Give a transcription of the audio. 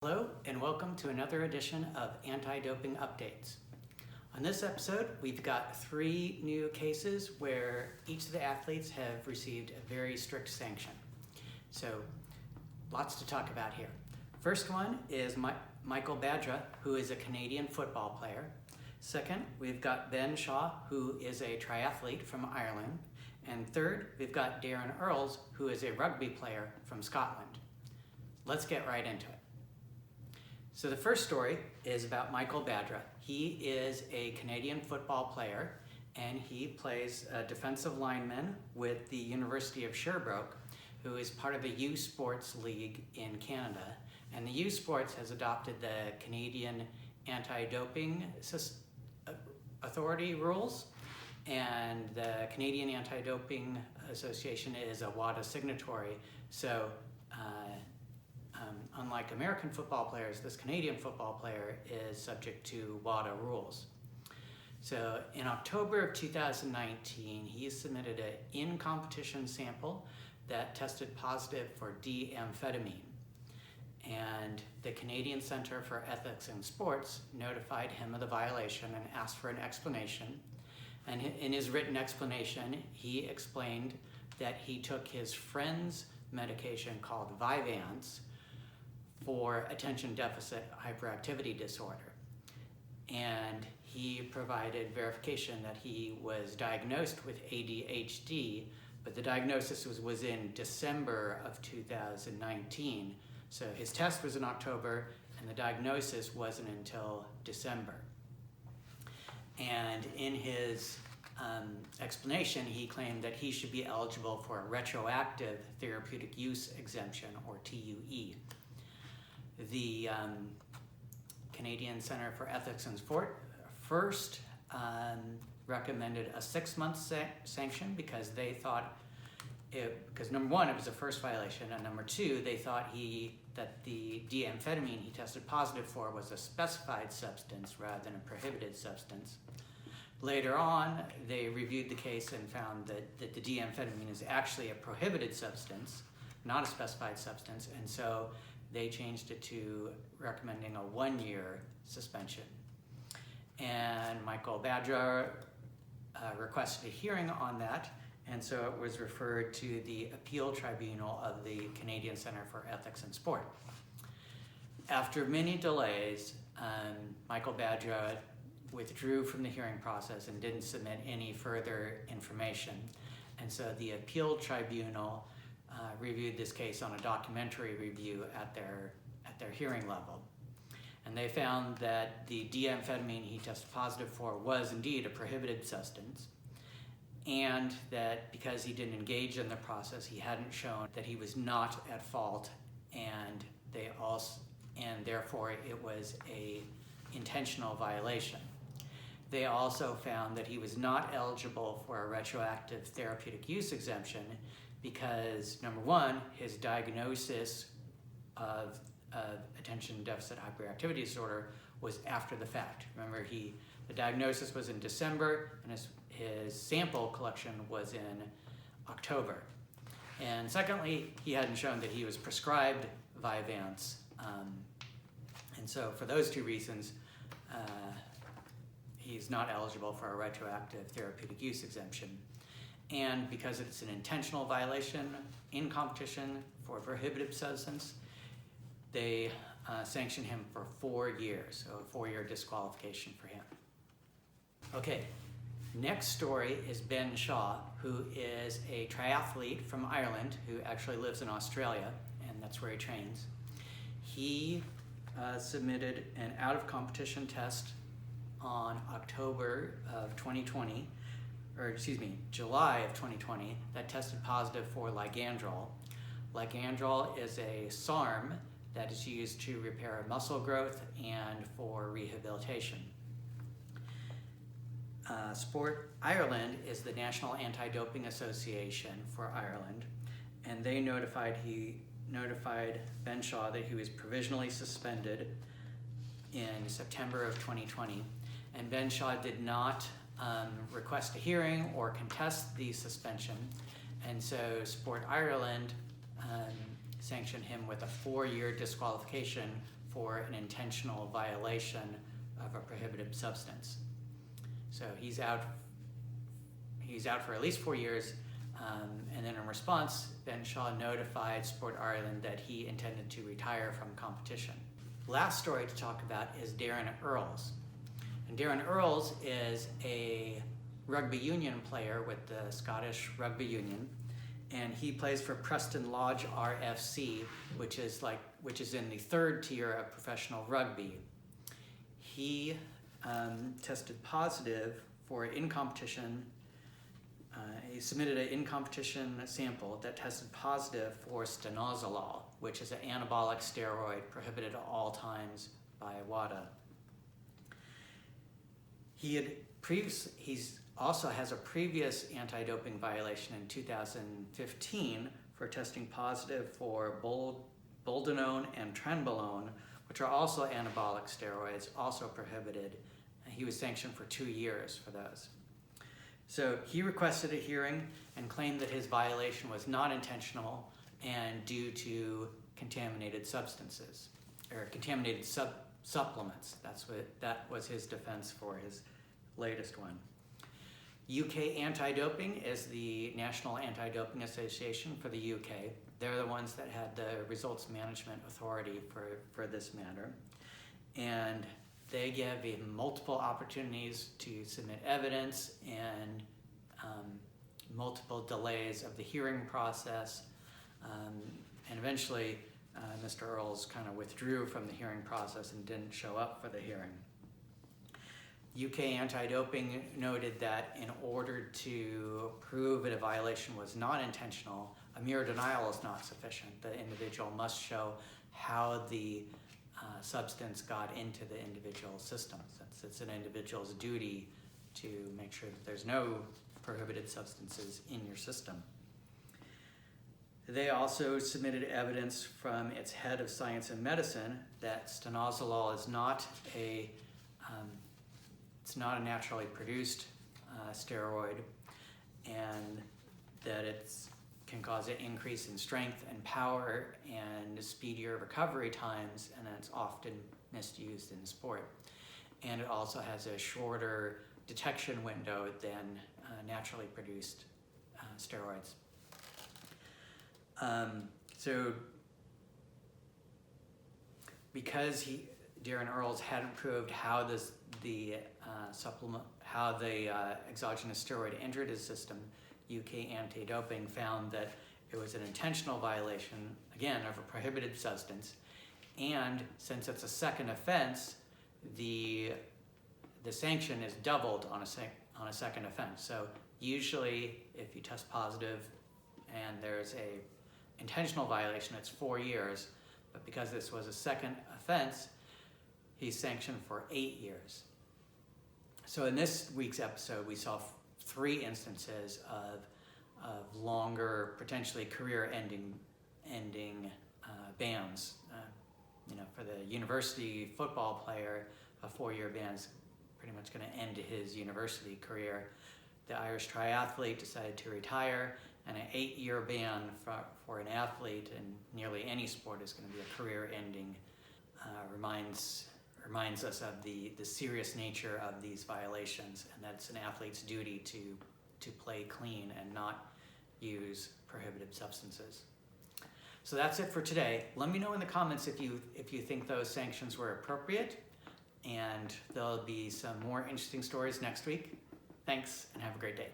Hello and welcome to another edition of Anti-Doping Updates. On this episode, we've got 3 new cases where each of the athletes have received a very strict sanction. So, lots to talk about here. First one is Mickael Badra, who is a Canadian football player. Second, we've got Ben Shaw, who is a triathlete from Ireland. And third, we've got Darren Earles, who is a rugby player from Scotland. Let's get right into it. So the first story is about Mickael Badra. He is a Canadian football player and he plays a defensive lineman with the University of Sherbrooke, who is part of the U Sports League in Canada. And the U Sports has adopted the Canadian Anti-Doping Authority rules, and the Canadian Anti-Doping Association is a WADA signatory. So unlike American football players, this Canadian football player is subject to WADA rules. So in October of 2019, he submitted an in-competition sample that tested positive for D-amphetamine. And the Canadian Centre for Ethics in Sports notified him of the violation and asked for an explanation. And in his written explanation, he explained that he took his friend's medication called Vyvanse for attention deficit hyperactivity disorder. And he provided verification that he was diagnosed with ADHD, but the diagnosis was in December of 2019. So his test was in October and the diagnosis wasn't until December. And in his explanation, he claimed that he should be eligible for a retroactive therapeutic use exemption, or TUE. The Canadian Centre for Ethics in Sport first recommended a 6-month sanction because they thought, because number one, it was a first violation, and number two, they thought that the D-amphetamine he tested positive for was a specified substance rather than a prohibited substance. Later on, they reviewed the case and found that the D-amphetamine is actually a prohibited substance, not a specified substance, and so they changed it to recommending a 1-year suspension. And Mickael Badra requested a hearing on that, and so it was referred to the Appeal Tribunal of the Canadian Centre for Ethics in Sport. After many delays, Mickael Badra withdrew from the hearing process and didn't submit any further information. And so the Appeal Tribunal reviewed this case on a documentary review at their hearing level. And they found that the D-amphetamine he tested positive for was indeed a prohibited substance, and that because he didn't engage in the process, he hadn't shown that he was not at fault, and therefore it was a intentional violation. They also found that he was not eligible for a retroactive therapeutic use exemption because, number one, his diagnosis of attention deficit hyperactivity disorder was after the fact. Remember, the diagnosis was in December and his sample collection was in October. And secondly, he hadn't shown that he was prescribed Vyvanse. And so for those 2 reasons, he's not eligible for a retroactive therapeutic use exemption. And because it's an intentional violation in competition for a prohibited substance, they sanctioned him for 4 years, so a 4-year disqualification for him. Okay, next story is Ben Shaw, who is a triathlete from Ireland who actually lives in Australia, and that's where he trains. He submitted an out-of-competition test on July of 2020, that tested positive for ligandrol. Ligandrol is a SARM that is used to repair muscle growth and for rehabilitation. Sport Ireland is the National Anti-Doping Association for Ireland, and they notified Ben Shaw that he was provisionally suspended in September of 2020, and Ben Shaw did not request a hearing or contest the suspension, and so Sport Ireland sanctioned him with a 4-year disqualification for an intentional violation of a prohibited substance. So he's out for at least 4 years, and then in response, Ben Shaw notified Sport Ireland that he intended to retire from competition. Last story to talk about is Darren Earles. And Darren Earles is a rugby union player with the Scottish Rugby Union, and he plays for Preston Lodge RFC, which is in the third tier of professional rugby. He tested positive for in-competition. He submitted an in-competition sample that tested positive for stanozolol, which is an anabolic steroid prohibited at all times by WADA. He also has a previous anti-doping violation in 2015 for testing positive for boldenone and trenbolone, which are also anabolic steroids, also prohibited. He was sanctioned for 2 years for those. So he requested a hearing and claimed that his violation was not intentional and due to contaminated substances, or contaminated supplements. That was his defense for his latest one. UK Anti-Doping is the National Anti-Doping Association for the UK. They're the ones that had the results management authority for this matter. And they gave him multiple opportunities to submit evidence and multiple delays of the hearing process. And eventually, Mr. Earles kind of withdrew from the hearing process and didn't show up for the hearing. UK Anti-Doping noted that in order to prove that a violation was not intentional, a mere denial is not sufficient. The individual must show how the substance got into the individual's system, since it's an individual's duty to make sure that there's no prohibited substances in your system. They also submitted evidence from its head of science and medicine that stanozolol is not a naturally produced steroid, and that it can cause an increase in strength and power and speedier recovery times, and it's often misused in sport. And it also has a shorter detection window than naturally produced steroids. So because Darren Earles hadn't proved how the exogenous steroid entered his system, UK Anti-Doping found that it was an intentional violation, again, of a prohibited substance. And since it's a second offense, the sanction is doubled on a second offense. So usually, if you test positive and there's a intentional violation, it's 4 years. But because this was a second offense, he's sanctioned for 8 years. So in this week's episode, we saw 3 instances of longer, potentially career-ending bans. For the university football player, a 4-year ban is pretty much going to end his university career. The Irish triathlete decided to retire, and an 8-year ban for an athlete in nearly any sport is going to be a career-ending. Reminds us of the serious nature of these violations, and that it's an athlete's duty to play clean and not use prohibited substances. So that's it for today. Let me know in the comments if you think those sanctions were appropriate, and there'll be some more interesting stories next week. Thanks, and have a great day.